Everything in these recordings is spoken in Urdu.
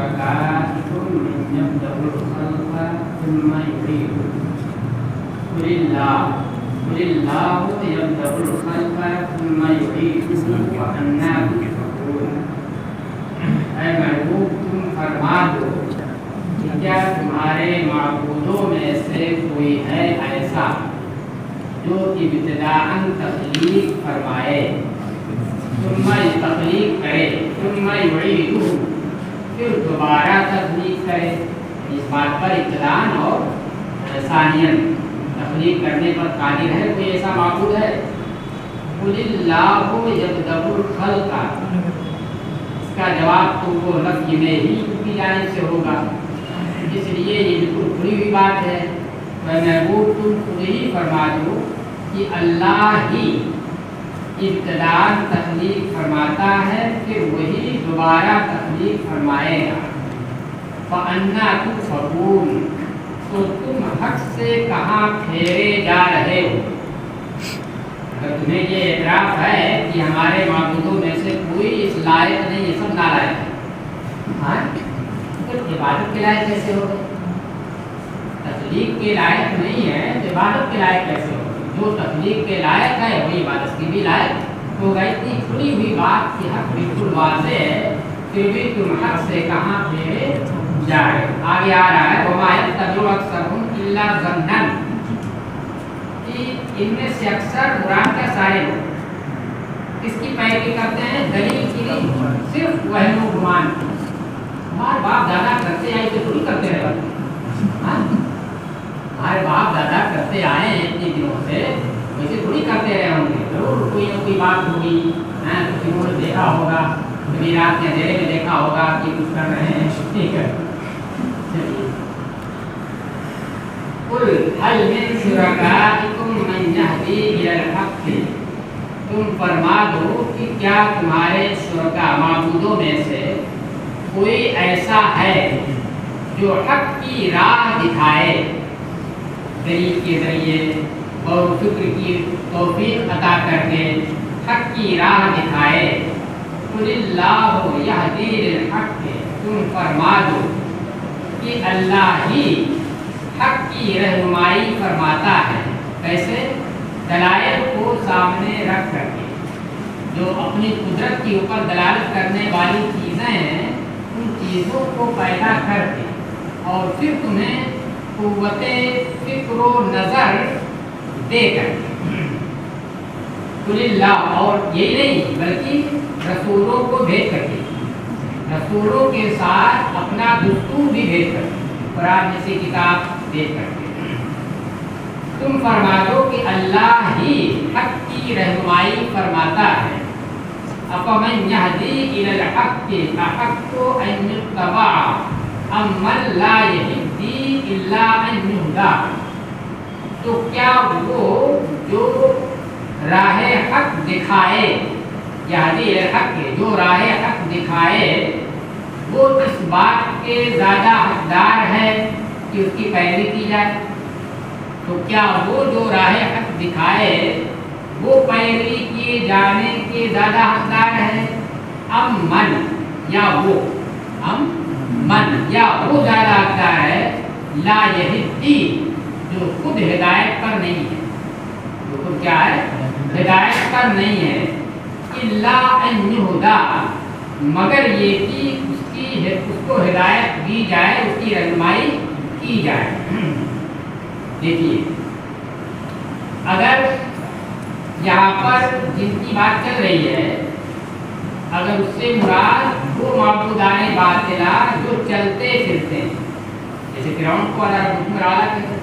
شركائكم من يبدأ الخلق ثم يعيده قل الله يبدأ الخلق ثم يعيده وأنى تؤفكون۔ اے محبوب تم فرما دو کہ کیا تمہارے معبودوں میں سے کوئی ہے ایسا جو ابتداءً تخلیق فرمائے، ثم تخلیق کرے، ثم یعیدہ پھر دوبارہ تخلیق کرے۔ اس بات پر ابتداءً اور ثانیاً تخلیق کرنے پر قادر ہے کوئی ایسا معبود ہے؟ قل اللہ یبدأ الخلق، اس کا جواب تو وہ نفی میں ہی کی جانب سے ہوگا، اس لیے یہ بالکل کھلی ہوئی بات ہے۔ اے محبوب تم خود ہی فرما دو کہ اللہ ہی ابتداءً تخلیق فرماتا ہے، پھر وہی دوبارہ تخلیق فرمائے گا۔ فَأَنَّىٰ تُؤْفَكُونَ، تو تم حق سے کہاں پھیرے جا رہے ہو؟ اگر تمہیں یہ اعتراف ہے کہ ہمارے معبودوں میں سے کوئی اس لائق نہیں، یہ سب نالائق ہے، ہاں تو عبادت کے لائق کیسے ہو گئے؟ تخلیق کے لائق نہیں ہے تو عبادت کے لائق کیسے ہو؟ جو تخلیق کے لائق ہے وہی عبادت کی بھی لائق ہوگا۔ اتنی کھلی ہوئی بات کی حق بالکل واضح ہے، پھر بھی تم حق سے کہاں پھیرے جائے۔ آگے آ رہا ہے وَمَا يَتَّبِعُ أَكْثَرُهُمْ إِلَّا ظَنًّا، کہ ان میں سے اکثر قرآن کا سارے لوگ کس کی پیروی کرتے ہیں؟ دلیل کی نہیں، صرف وہم و گمان کی۔ ہمارے باپ دادا کرتے آئے تو تھوڑی کرتے رہے، ہمارے باپ دادا کرتے آئے ہیں اتنے دنوں سے، ویسے تھوڑی کرتے رہے ہوں گے، ضرور کوئی نہ کوئی بات ہوگی، کسی نے دیکھا ہوگا، کبھی رات کے اندھیرے میں دیکھا ہوگا کہ کچھ کر رہے ہیں، ٹھیک ہے۔ قل هل من شركائكم من يهدي إلى الحق، تم فرما دو کہ کیا تمہارے شرکا معبودوں میں سے کوئی ایسا ہے جو حق کی راہ دکھائے، دلیل کے ذریعے اور فکر کی توفیق عطا کر کے حق کی راہ دکھائے۔ قل اللہ یہدی للحق، تم فرما دو کہ اللہ ہی حق کی رہنمائی فرماتا ہے۔ کیسے؟ دلائل کو سامنے رکھ کر کے، جو اپنی قدرت کے اوپر دلالت کرنے والی چیزیں ہیں ان چیزوں کو پیدا کر کے اور پھر تمہیں قوت فکر و نظر دے کر کے۔ قل اللہ، اور یہی نہیں بلکہ رسولوں کو بھیج کر کے، رسولوں کے ساتھ اپنا دستور بھی بھیج کر کے، قرآن جیسی کتاب بھیج کر کے تم فرما دو کہ اللہ ہی حق کی رہنمائی فرماتا ہے۔ أَفَمَنْ يَهْدِي إِلَى الْحَقِّ أَحَقُّ أَنْ يُتَّبَعَ أَمَّنْ لَا يَهْدِي إِلَّا أَنْ يُهْدَىٰ، تو کیا وہ جو راہ حق دکھائے، یہدی الی الحق، جو راہ حق دکھائے وہ اس بات کے زیادہ حقدار ہے کہ اس کی پیروی کی جائے؟ تو کیا وہ جو راہ حق دکھائے وہ پیروی کیے جانے کے زیادہ حقدار ہے؟ ام من، یا وہ زیادہ حقدار ہے لا یہدی، جو خود ہدایت پر نہیں ہے، جو خود کیا ہے؟ ہدایت پر نہیں ہے، الا ان یہدیٰ، مگر یہ کہ اس کو ہدایت دی جائے، اس کی رہنمائی کی جائے۔ دیکھیے اگر یہاں پر جن کی بات چل رہی ہے، اگر اس سے مراد وہ معبودان باطلہ جو چلتے پھرتے ہیں، جیسے فرعون کو اللہ رب العزت کہتے ہیں،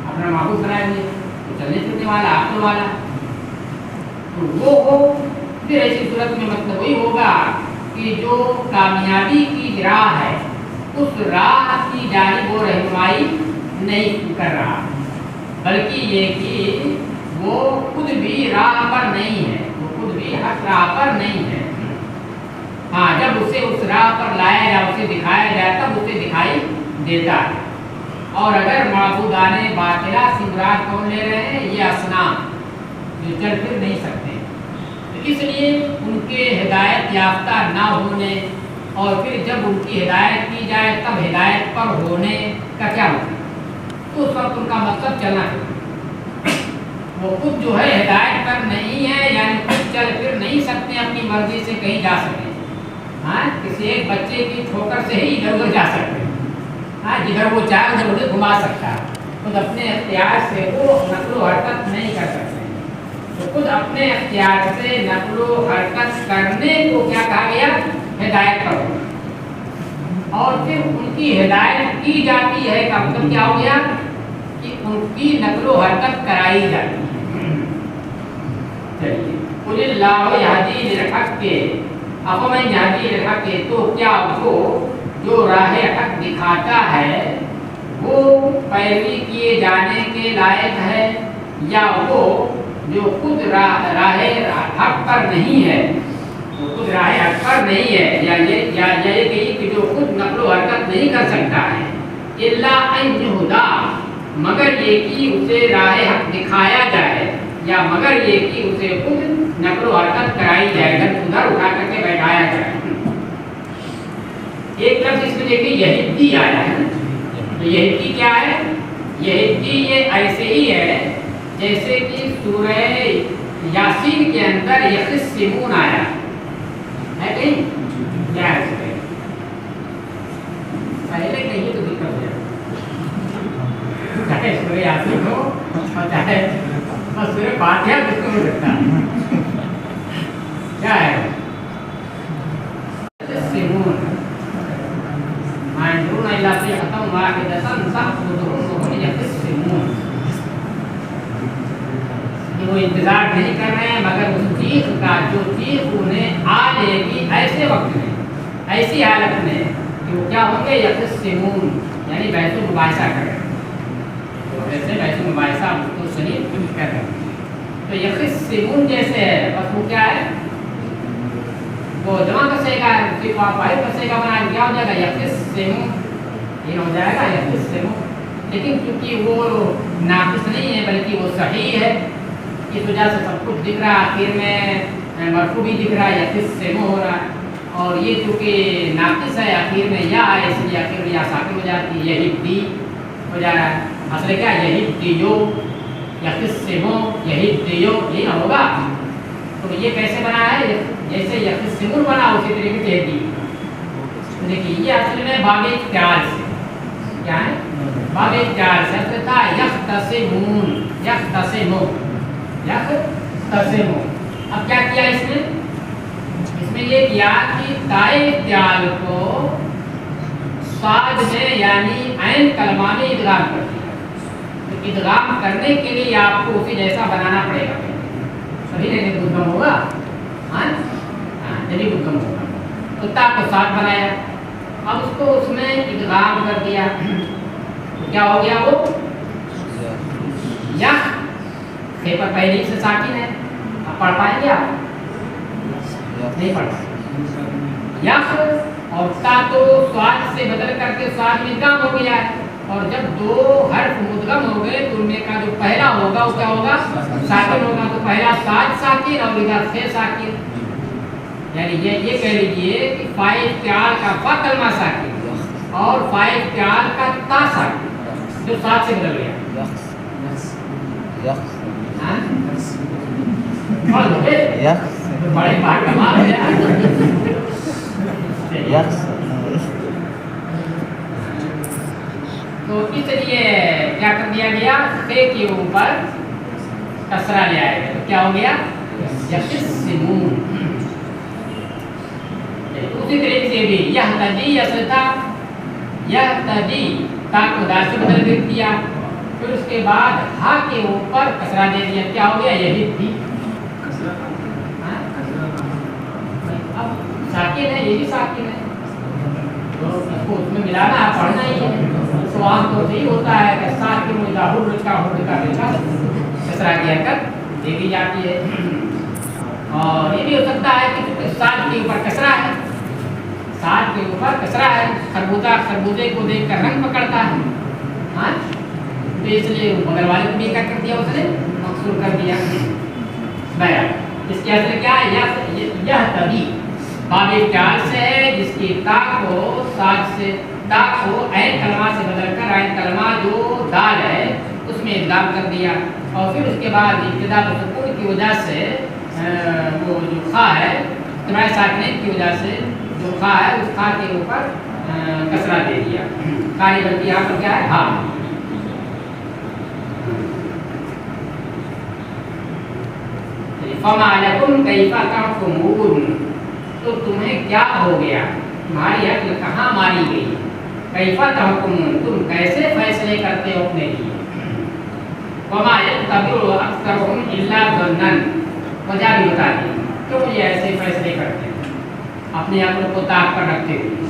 اپنا معبود بنایا ہوئے تو چلنے پھرنے والا، عقل والا، تو وہ ہو، پھر ایسی صورت میں مطلب وہی ہوگا کہ جو کامیابی کی راہ ہے اس راہ کی جانب وہ رہنمائی نہیں کر رہا، بلکہ یہ کہ وہ خود بھی راہ پر نہیں ہے، وہ خود بھی حق راہ پر نہیں ہے۔ ہاں، جب اسے اس راہ پر لایا جائے، اسے دکھایا جائے، تب اسے دکھائی دیتا ہے۔ اور اگر معبودان باطلہ سے مراد کون لے رہے ہیں؟ یہ اصنام جو چل پھر نہیں سکتے، تو اس لیے ان کے ہدایت یافتہ نہ ہونے اور پھر جب ان کی ہدایت کی جائے تب ہدایت پر ہونے کا کیا مطلب؟ تو اس وقت ان کا مطلب چلنا چاہیے. وہ خود جو ہے ہدایت پر نہیں ہے، یعنی خود چل پھر نہیں سکتے، اپنی مرضی سے کہیں جا سکتے. ہاں، کسی ایک بچے کی ٹھوکر سے ہی ادھر ادھر جا سکتے ہیں. ہاں، جدھر وہ چاہے ادھر ادھر گھما سکتا ہے. خود اپنے اختیار سے وہ نقل و حرکت نہیں کر سکتے. تو خود اپنے اختیار سے نقل و حرکت کرنے کو کیا کہا گیا؟ ہدایت کرو. اور پھر ان کی ہدایت کی جاتی ہے کا مطلب کیا ہو گیا؟ کہ ان کی نقل و حرکت کرائی جاتی ہے. چلیے، قل اللہ یہدی للحق کے افمن یہدی للحق کے، تو کیا وہ جو راہ حق دکھاتا ہے وہ پیروی کیے جانے کے لائق ہے، یا وہ جو خود راہ حق پر نہیں ہے، وہ خود راہ حق پر نہیں ہے، یا یہ کہ جو خود نقل و حرکت نہیں کر سکتا ہے. الا ان یہدا، مگر یہ کہ اسے راہ حق دکھایا جائے، یا مگر یہ کہ اسے خود نقل و حرکت کرائی جائے، ادھر اٹھا کر کے بیٹھایا جائے. ایک لفظ اس میں دیکھیے یہدی آیا ہے. تو یہدی کیا ہے؟ یہدی یہ ایسے ہی ہے جیسے کہ سورہ یاسین کے اندر یخصمون آیا ہے. کہیں کیا ہے اس میں؟ پہلے کہیں تو دقت ہو جائے، چاہے سورہ یاسین ہو اور چاہے سورہ فاتحہ کس کو ہو سکتا ہے. کیا ہے؟ یخصمون معنون الا صيحة واحدة تأخذهم وهم يخصمون. وہ انتظار نہیں کر رہے ہیں مگر اس چیخ کا جو چیخ انہیں آ لے گی ایسے وقت میں، ایسی حالت میں کہ وہ کیا ہوں گے؟ یخصمون، یعنی بحث و مباحثہ کر رہے ہیں. ویسے بحث و مباحثہ تو صحیح کر رہے ہیں. تو یخصمون جیسے ہے، بس وہ کیا ہے؟ وہ جمع کسے گا، صرف فاعل کسے گا بنا کیا ہو جائے گا؟ یخصمون، یہ ہو جائے گا یخصمون. لیکن کیونکہ وہ ناقص نہیں ہے بلکہ وہ صحیح ہے، اس وجہ سے سب کچھ دکھ رہا ہے. آخر میں مرفوع بھی دکھ رہا ہے، یخصمون ہو رہا ہے. اور یہ چونکہ ناقص ہے، آخر میں یا ہے، اس لیے آخر میں یا ساکن ہو جاتی ہے، یہدی ہو جا رہا ہے. اصل کیا یہدیو، یخصمون یہدیو، یہ نہ ہوگا. تو یہ کیسے بنا ہے؟ جیسے یخصمون بنا اسی طریقے سے یہدی. دیکھیے یہ اصل میں باب اختیار سے کیا ہے؟ باب اختیار سے اصل تھا یختصمون، یختصمون، یختصمون. اب کیا کیا اس میں یہ کیا کہ تائے اختیار کو صاد میں یعنی عین کلمہ میں ادغام کر دیا. تو ادغام کرنے کے لیے آپ کو اسی جیسا بنانا پڑے گا. صحیح نہیں بدغم ہوگا. ہاں جبھی بدغم ہوگا. تو تا کو صاد بنایا، اب اس کو اس میں ادغام کر دیا. تو کیا ہو گیا؟ وہ یخ خے پر پہلے سے ساکن ہے. اب پڑھ پائیں گے آپ؟ نہیں پڑھ پائیں. یخ اور تا تو سواد سے بدل کر کے سواد میں ادغام ہو گیا ہے. اور جب دو حرف مدغم ہو گئے تو ان میں کا جو پہلا ہوگا وہ کیا ہوگا؟ ساکن ہوگا. تو پہلا سواد ساکن اور ادھر سے ساکن، یعنی یہ کہہ لیجیے کہ فائل اختیار کا فا کلمہ ساکن اور فائل اختیار کا تا ساکن جو ساتھ سے بدل گیا. بڑے بات کمال ہے. تو اس لیے کیا کر دیا گیا؟ خے کے اوپر کسرہ لے آئے گا. تو کیا ہو گیا؟ یخصمون. اسی طریقے سے بھی یہتدی اصل تھا یہتدی، تا کو دال سے بدل کر دیا. پھر اس کے بعد ہا کے اوپر کسرہ دے دیا. کیا ہو گیا؟ یہدی. اب ساکن ہے، یہ بھی ساکن ہے، تو اس کو اس میں ملانا پڑھنا ہی ہے. تو عام طور سے یہ ہوتا ہے کہ ساکن و اذا حرک کا کسرہ کی حرکت دے دی جاتی ہے. اور یہ بھی ہو سکتا ہے کہ سات کے اوپر کسرہ ہے، سات کے اوپر کسرہ ہے. خربوزے کو دیکھ کر رنگ پکڑتا ہے. ہاں، تو اس لیے بغل والے کو بھی کیا کر دیا، اس نے مقصور کر دیا. اس کی اصل کیا ہے؟ یہتدی. باب افتعال سے ہے جس کی تا کو ساج سے تا کو عین کلمہ سے بدل کر عین کلمہ جو دال ہے اس میں ادغام کر دیا اور پھر اس کے بعد ابتدا سکون کی وجہ سے وہ جو خا ہے اجتماع ساکنین کی وجہ سے جو خا ہے اس خا کے اوپر کسرہ دے دیا قاری بلکہ یہاں پر کیا ہے ہاں فما لکم کیف تحکمون تو تمہیں کیا ہو گیا تمہاری عقل کہاں ماری گئی کیف تحکمون تم کیسے فیصلے کرتے ہو اپنے لیے وما یتبع اکثرهم الا ظنا وجہ بھی بتا دی کیوں یہ ایسے فیصلے کرتے ہیں اپنی عقل کو طاق پر رکھتے ہوئے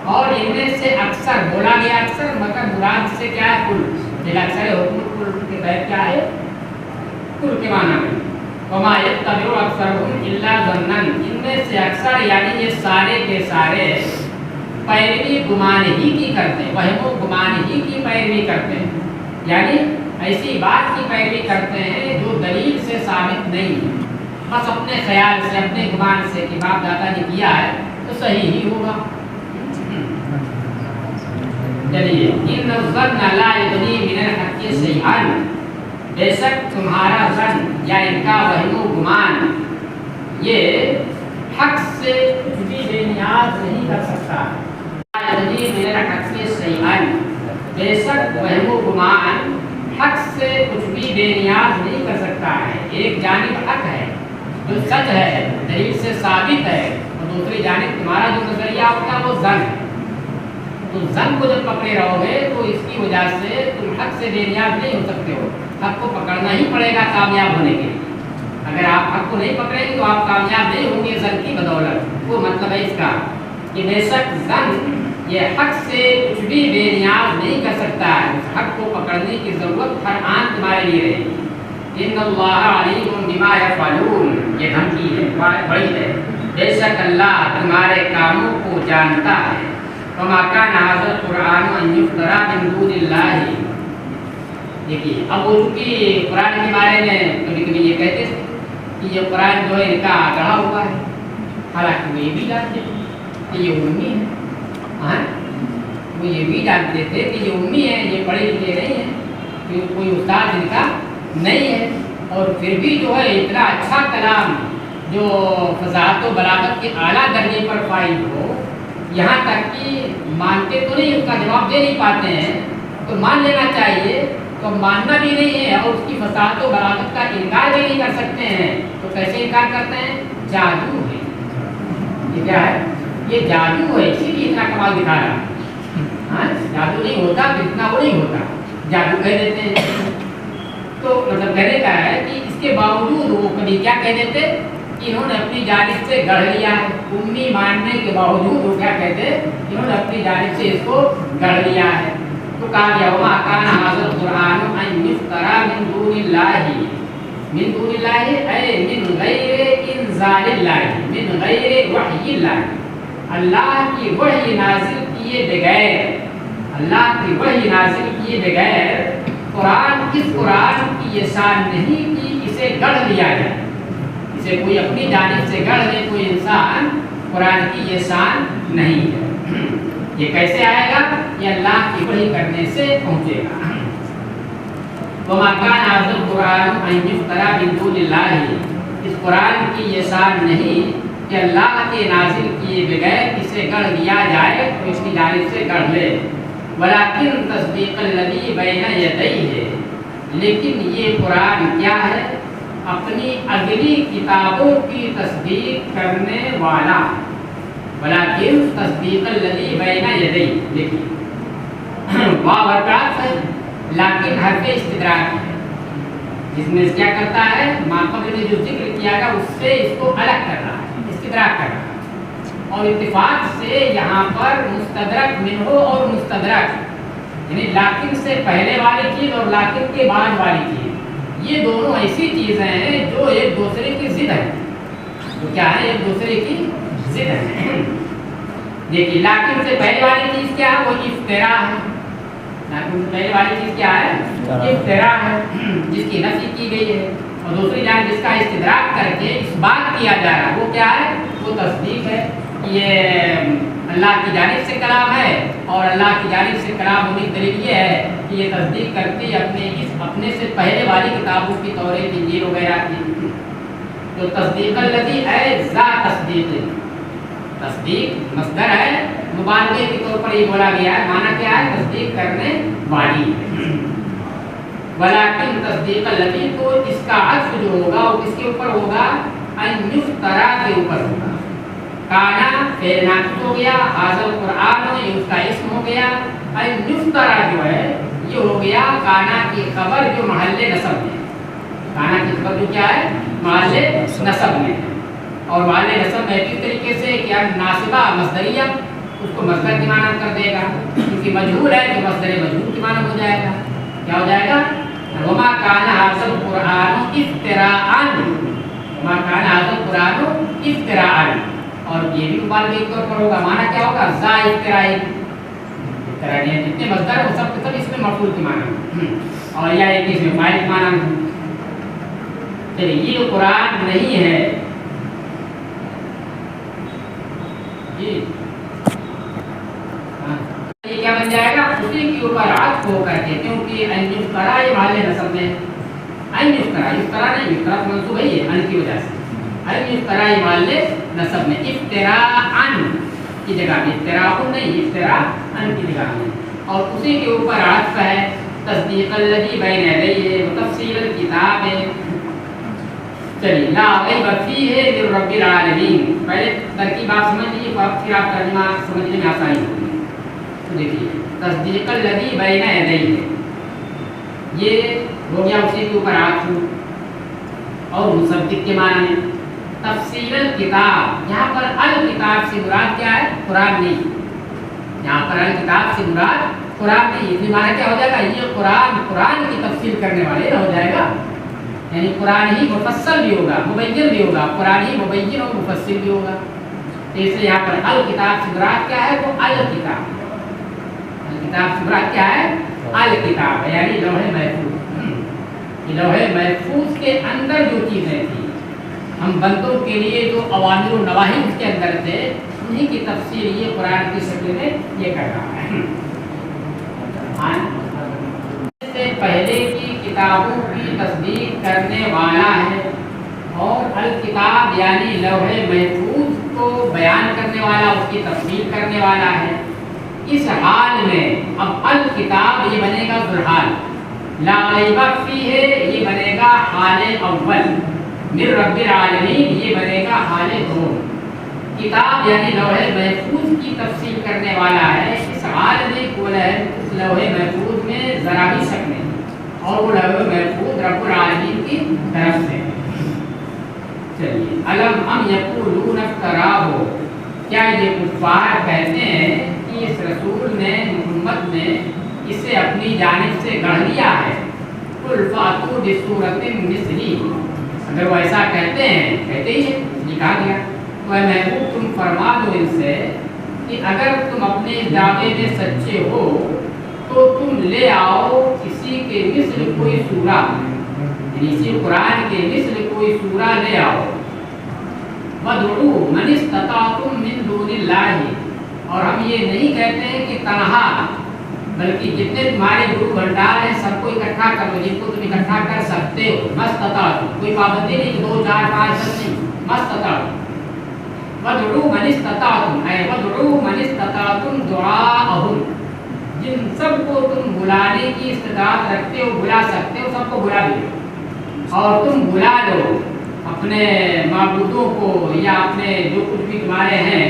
اور ان میں سے اکثر بولا گیا اکثر مگر مراد سے کیا ہے کل جب اکثر حکم کل کے تحت کیا ہے کل کے معنی میں وما یتبع اکثرهم الا ظنا ان میں سے اکثر یعنی یہ سارے کے سارے پیروی گمان ہی کی کرتے ہیں وہم و گمان ہی کی پیروی کرتے ہیں یعنی ایسی بات کی پیروی کرتے ہیں جو دلیل سے ثابت نہیں ہے بس اپنے خیال سے اپنے گمان سے کہ باپ دادا نے کیا ہے تو صحیح ہی ہوگا چلیے ان الظن لا یغنی من الحق شیئا بے شک تمہارا ظن یا ان کا وہم و گمان یہ حق سے کچھ بھی بے نیاز نہیں کر سکتا لا یغنی من الحق شیئا بے شک وہم و گمان حق سے کچھ بھی بے نیاز نہیں کر سکتا ہے ایک جانب حق ہے جو سچ ہے دلیل سے ثابت ہے اور دوسری جانب تمہارا جو نظریہ ہوتا ہے وہ ظن ہے تو ظن کو جب پکڑے رہو گے تو اس کی وجہ سے تم حق سے بے نیاز نہیں ہو سکتے ہو حق کو پکڑنا ہی پڑے گا کامیاب ہونے کے لیے اگر آپ حق کو نہیں پکڑیں گے تو آپ کامیاب نہیں ہوں گے ظن کی بدولت وہ مطلب ہے اس کا کہ بے شک ظن یہ حق سے کچھ بھی بے نیاز نہیں کر سکتا ہے اس حق کو پکڑنے کی ضرورت ہر آن تمہارے لیے رہے گی ان اللہ علیم بما یفعلون یہ دھمکی ہے بڑی ہے بے شک اللہ تمہارے کاموں کو جانتا ہے وما کان ھذا القرآن ان یفترى من دون اللہ دیکھیے اب وہ چونکہ قرآن کے بارے میں کبھی کبھی یہ کہتے ہیں کہ یہ قرآن جو ہے ان کا گڑھا ہوا ہے حالانکہ وہ یہ بھی جانتے کہ یہ امی ہے ہاں وہ یہ بھی جانتے تھے کہ یہ امی ہے یہ پڑھے لکھے نہیں ہیں کہ کوئی استاد ان کا نہیں ہے اور پھر بھی جو ہے اتنا اچھا کلام جو فصاحت و بلاغت کے اعلیٰ درجے پر فائز ہو یہاں تک کہ مانتے تو نہیں اس کا جواب دے نہیں پاتے ہیں تو مان لینا چاہیے تو ماننا بھی نہیں ہے اور اس کی فصاحت و بلاغت کا انکار بھی نہیں کر سکتے ہیں تو کیسے انکار کرتے ہیں جادو ہے یہ کیا ہے یہ جادو ہے اسی لیے اتنا کمال دکھا رہا ہے ہاں جادو نہیں ہوتا تو اتنا وہ نہیں ہوتا جادو کہہ دیتے ہیں تو مطلب کہنے کا ہے کہ اس کے باوجود وہ کبھی کیا کہہ دیتے کہ انہوں نے اپنی جانب سے گڑھ لیا ہے امی ماننے کے باوجود وہ کیا کہتے انہوں نے اپنی جانب سے اس کو گڑھ لیا ہے تو کہا گیا وما کان ھذا القرآن ان یفترى من دون اللہ اے من غیر انزال اللہ من غیر وحی اللہ اللہ کی وحی نازل کیے بغیر اللہ کی وحی نازل کیے بغیر قرآن اس قرآن کی یہ شان نہیں کہ اسے گڑھ لیا جائے اسے کوئی اپنی جانب سے گڑھ لے کوئی انسان قرآن کی یہ شان نہیں ہے یہ کیسے آئے گا یہ اللہ کی وحی کرنے سے پہنچے گا وما کان ھذا القرآن ان یفترى من دون اللہ اس قرآن کی یہ شان نہیں کہ اللہ کے نازل کیے بغیر اسے گڑھ لیا جائے تو اس کی جانب سے گڑھ لے ولکن تصدیق الذی بین یدیہ لیکن یہ قرآن کیا ہے اپنی اگلی کتابوں کی تصدیق کرنے والا ولکن تصدیق الذی بین یدیہ دیکھیے واو حرف ہے لیکن حرف استدراک ہے جس میں کیا کرتا ہے ما قبل میں جو ذکر کیا گیا اس سے اس کو الگ کر رہا ہے استدراک کر رہا ہے اور اتفاق سے یہاں پر مستدرک منہ اور مستدرک یعنی لیکن سے پہلے والی چیز اور لیکن کے بعد والی چیز یہ دونوں ایسی چیزیں ہیں جو ایک دوسرے کی ضد ہے جو کیا ہے ایک دوسرے کی ضد ہے دیکھیے لیکن سے پہلے والی چیز کیا ہے وہ افترا ہے لیکن سے پہلے والی چیز کیا ہے افترا ہے جس کی نفی کی گئی ہے اور دوسری جانب جس کا استدراک کر کے اس بات کیا جا رہا ہے وہ کیا ہے وہ کو تصدیق ہے کہ یہ اللہ کی جانب سے کلام ہے، اور اللہ کی جانب سے کلام ہونے کی دلیل یہ ہے کہ یہ تصدیق کرتی اپنے سے پہلے والی کتابوں کی توریت انجیل وغیرہ کی. تو تصدیق الذی ہے ذا تصدیق، تصدیق مصدر ہے، مبالغے کے طور پر یہ بولا گیا ہے، معنی کیا ہے؟ تصدیق کرنے والی. ولیکن تصدیق الذی، تو اس کا عطف جو ہوگا وہ کس کے اوپر ہوگا؟ ان یفترا کے اوپر ہوگا. کانا فعل ناقص ہو گیا، حاضر قرآن یہ اس کا اسم ہو گیا. ان یفترا جو ہے یہ ہو گیا کانا کی خبر جو محل نصب میں. کانا کی خبر جو کیا ہے؟ محل نصب میں. اور محل نصب میں کس طریقے سے کیا؟ ناصبہ مصدریہ، اس کو مصدر کی معنی کر دے گا، کیونکہ مجہول ہے تو مصدر مجہول کی معنی ہو جائے گا. کیا ہو جائے گا؟ وما کان ھذا القرآن افتراء، وما کان ھذا القرآن افتراء، اور یہ بھی مبالغے کے طور پر ہوگا. معنی کیا ہوگا؟ ذا افتراء. افتراء جتنے مصدر وہ سب کے سب اس میں مفعول کی معنی، اور یا ایک اس میں فاعل کی معنی. چلیے یہ قرآن نہیں ہے یہ کیا بن جائے گا؟ اسی کے اوپر عطف ہو کر کے، کیونکہ ان یفترا یہ محل نصب میں، ان یفترا نہیں، یفترا منصوب ہے یہ ان کی وجہ سے، ان یفترا یہ محل نصب میں. افتراء کی جگہ میں، افتراء نہیں، افتراء ان کی جگہ میں، اور اسی کے اوپر عطف ہے. تصدیق الذی بین یدیہ وتفصیل الکتاب. چلیے لا ریب فیہ لرب العالمین. پہلے ترکیب آپ سمجھ لیجیے، پھر آپ ترجمہ سمجھنے میں آسانی ہوگی. تو دیکھیے تصدیق الذی بین یدیہ یہ ہو گیا اسی کے اوپر عطف، اور مصدق کے معنی میں. تفصیل الکتاب، یہاں پر الکتاب سے مراد کیا ہے؟ قرآن نہیں. یہاں پر الکتاب سے مراد قرآن نہیں. اس معنی کیا ہو جائے گا؟ یہ قرآن کی تفصیل کرنے والے ہو جائے گا، یعنی قرآن ہی مفصل بھی ہوگا، مبین بھی ہوگا. قرآن ہی مبین اور مفصل بھی ہوگا. اس لیے یہاں پر الکتاب سے مراد کیا ہے؟ تو الکتاب، الکتاب سے مراد کیا ہے؟ الکتاب، یعنی لوح محفوظ. لوح محفوظ کے اندر جو چیزیں تھیں، ہم بندوں کے لیے جو اوامر و نواہی اس کے اندر تھے، انہی کی تفسیر یہ قرآن کی شکل میں یہ کر رہا ہے. سے پہلے کی کتابوں کی تصدیق کرنے والا ہے، اور الکتاب یعنی لوح محفوظ کو بیان کرنے والا، اس کی تفسیر کرنے والا ہے. اس حال میں اب الکتاب یہ بنے گا ذوالحال، لا ریب فیہ یہ بنے گا حال اول، من رب العالمین یہ بنے گا حال دوم. کتاب یعنی لوح محفوظ کی تفسیر کرنے والا ہے. اس حال میں اس لوح محفوظ میں ذرا بھی شک نہیں، اور وہ لوح محفوظ رب العالمین کی طرف سے. چلیے الم ام یقولون افتراہ، کیا یہ کفار کہتے ہیں کہ اس رسول نے، محمد نے اسے اپنی جانب سے گڑھ لیا ہے؟ قل فاتوا بسورۃ مثلہ، اگر وہ ایسا کہتے ہیں، کہتے ہی ہے، یہ کہا گیا تو اے محبوب تم فرما دو ان سے کہ اگر تم اپنے دعوے میں سچے ہو تو تم لے آؤ اسی کے مثل کوئی سورہ، یعنی اسی قرآن کے مثل کوئی سورہ لے آؤ. وَادْعُوا مَنِ اسْتَطَعْتُم مِّن دُونِ اللَّهِ، اور ہم یہ نہیں کہتے ہیں کہ تنہا، بلکہ جتنے تمہارے گرو بھنڈار ہیں سب کو اکٹھا کر لو، جن کو تم اکٹھا کر سکتے ہو. مَسْتَطَعْتُم، کوئی پابندی نہیں کہ 2 4 5 10 نہیں، مَسْتَطَعْتُم. وَادْعُوا مَنِ اسْتَطَعْتُم، اے وَادْعُوا مَنِ اسْتَطَعْتُم دُعَاءَهُم، جن سب کو تم بلانے کی استطاعت رکھتے ہو، بلا سکتے ہو، سب کو بلا دو. اور تم بلا لو اپنے معبودوں کو، یا اپنے جو کچھ بھی تمہارے ہیں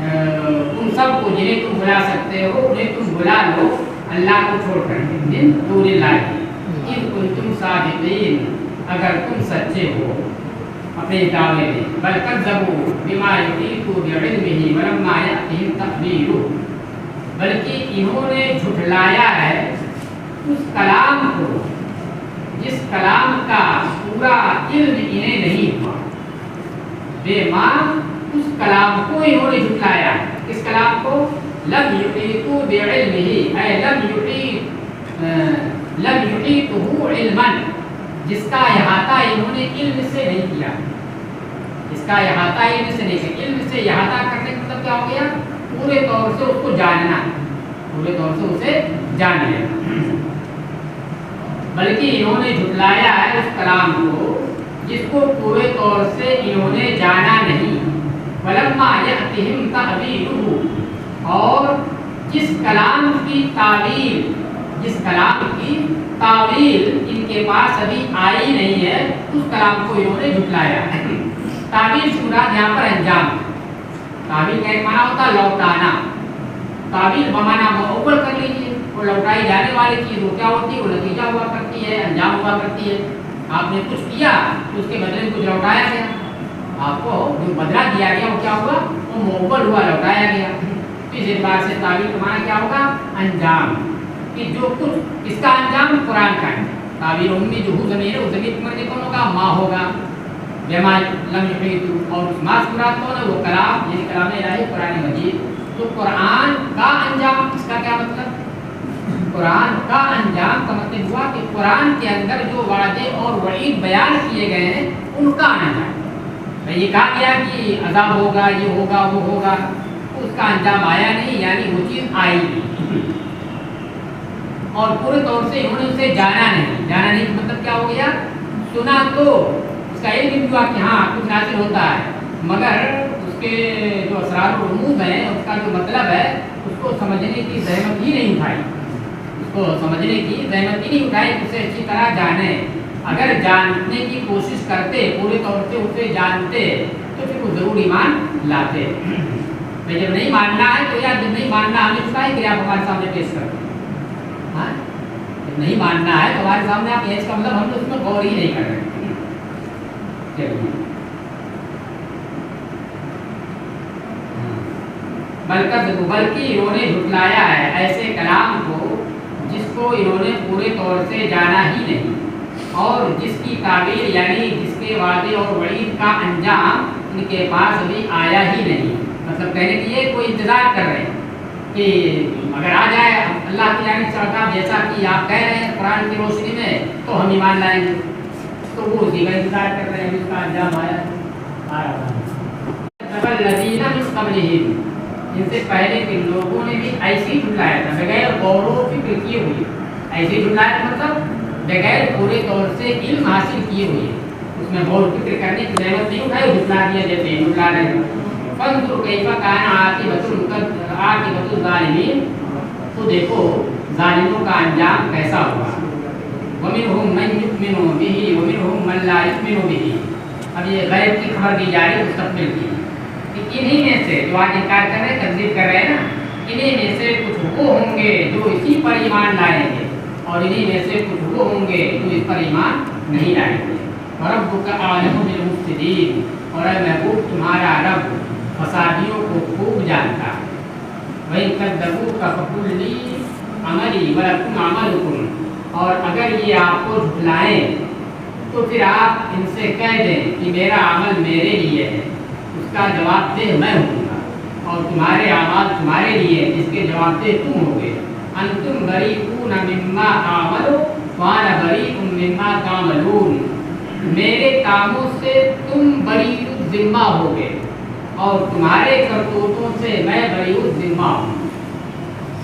ان سب کو جنہیں تم بلا سکتے ہو، انہیں تم بلا لو اللہ کو چھوڑ کر کے. من دون اللہ ان کنتم صادقین، اگر تم سچے ہو اپنے دعوے میں. بل کذبوا بما یحیط بعلمہ ولما یأتہم تأویلہ، بلکہ انہوں نے جھٹلایا ہے اس کلام کو جس کلام کا پورا علم انہیں نہیں ہوا. بے ماں اس کلام کو انہوں نے جھٹلایا. کس کلام کو؟ لم یحیطوا بعلمہ، اے لم یحیطہ علما، جس کا احاطہ انہوں نے علم سے نہیں کیا. اس کا احاطہ علم سے نہیں ہے. علم سے احاطہ کرنے کا مطلب کیا ہو گیا؟ پورے طور سے اس کو جاننا، پورے طور سے اسے جان لینا. بلکہ انہوں نے جھٹلایا ہے اس کلام کو جس کو پورے طور سے انہوں نے جانا نہیں. ولما یأتہم تأویلہ، اور جس کلام کی تعویل، جس کلام کی تعویل ان کے پاس ابھی آئی نہیں ہے، اس کلام کو انہوں نے جھٹلایا. تعویل سے مراد یہاں پر انجام. تعویل کا ایک معنی ہوتا ہے لوٹانا. تعویل بمانا مؤول کر لیجیے، وہ لوٹائی جانے والی چیز وہ کیا ہوتی ہے؟ وہ نتیجہ ہوا کرتی ہے، انجام ہوا کرتی ہے. آپ نے کچھ کیا تو اس کے بدلے میں کچھ لوٹایا گیا. آپ کو جو بدلہ دیا گیا وہ کیا ہوا؟ وہ مؤول ہوا، لوٹایا گیا. اس اعتبار سے تعویل کا معنی کیا ہوگا؟ انجام. کہ جو کچھ اس کا انجام قرآن کا ہے. تعویل امی جو ضمیر ہے، وہ ضمیر کے معنی کون ہوگا؟ ما ہوگا. بما لم یحیط، اور اس ما سے مراد کون ہے؟ وہ کلام، یعنی کلام الہی قرآن مجید. تو قرآن کا انجام، اس کا کیا مطلب؟ قرآن کا انجام کا مطلب ہوا کہ قرآن کے اندر جو وعدے اور وعید بیان کیے گئے ہیں ان کا انجام. یہ کہا گیا کہ عذاب ہوگا، یہ ہوگا، وہ ہوگا، اس کا انجام آیا نہیں، یعنی وہ چیز آئی نہیں. اور پورے طور سے انہوں نے اسے جانا نہیں. جانا نہیں کا مطلب کیا ہو گیا؟ سنا تو اس کا علم ہوا کہ ہاں کچھ نازل ہوتا ہے، مگر اس کے جو اسرار و رموز ہیں، اس کا جو مطلب ہے، اس کو سمجھنے کی زحمت ہی نہیں اٹھائی. اس کو سمجھنے کی زحمت ہی نہیں اٹھائی، اسے اچھی طرح جانے. اگر جاننے کی کوشش کرتے، پورے طور سے اسے جانتے، تو پھر وہ ضرور ایمان لاتے. جب نہیں ماننا ہے تو یار جب نہیں ماننا ہمیں چکا ہے کہ آپ ہمارے سامنے پیش کرتے ہیں. ہاں جب نہیں ماننا ہے تو ہمارے سامنے آپ پیش کا مطلب ہم تو اس میں غور ہی نہیں کر رہے. بلکہ انہوں نے جھٹلایا ہے ایسے کلام کو جس کو انہوں نے پورے طور سے جانا ہی نہیں، اور جس کی تعبیر یعنی جس کے وعدے اور وعید کا انجام ان کے پاس ابھی آیا ہی نہیں. مطلب کہنے کے لیے کوئی انتظار کر رہے ہیں کہ اگر آ جائے اللہ کی جانب سے عذاب جیسا کہ آپ کہہ رہے ہیں قرآن کی روشنی میں تو ہم ایمان لائیں گے. تو وہ اسی کا انتظار کر رہے ہیں، اس کا انجام آیا. ان سے پہلے کے لوگوں نے بھی ایسے ہی جھٹلایا تھا، بغیر غور و فکر کیے ہوئے. ایسے ہی جھٹلایا تھا مطلب بغیر پورے طور سے علم حاصل کیے ہوئے، اس میں غور و فکر کرنے کی ضرورت نہیں اٹھائی، جھٹلا دیا جیسے ہی جھٹلا رہے ہیں. فانظر کیف کان عاقبۃ الظالمین، تو دیکھو ظالموں کا انجام کیسا ہوا. ومنهم من یؤمن به ومنهم من لا یؤمن به. اب یہ غیب کی خبر دی جا رہی ہے مستقبل کی. انہی میں سے جو آج انکار کر رہے ہیں، تکذیب کر رہے ہیں نا، انہی میں سے کچھ وہ ہوں گے جو اسی پر ایمان لائیں گے، اور انہی میں سے کچھ وہ ہوں گے جو اس پر ایمان نہیں لائیں گے. ربک اعلم بالمفسدین، اور اے محبوب تمہارا رب فسادیوں کو خوب جانتا. وَإِن كَذَّبُوكَ فَقُل لِّي عَمَلِي وَلَكُمْ عَمَلُكُمْ، اور اگر یہ آپ کو جھٹلائیں تو پھر آپ ان سے کہہ دیں کہ میرا عمل میرے لیے ہے، اس کا جواب دہ میں ہوں گا، اور تمہارے اعمال تمہارے لیے جس کے جواب دہ تم ہوگے. انتم بریئون مما اعمل وانا بریء مما تعملون، میرے کاموں سے تم بری الذمہ ہوگے اور تمہارے کرتوتوں سے میں بری الذمہ ہوں.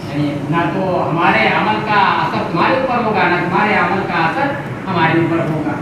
یعنی نہ تو ہمارے عمل کا اثر تمہارے اوپر ہوگا، نہ تمہارے عمل کا اثر ہمارے اوپر ہوگا.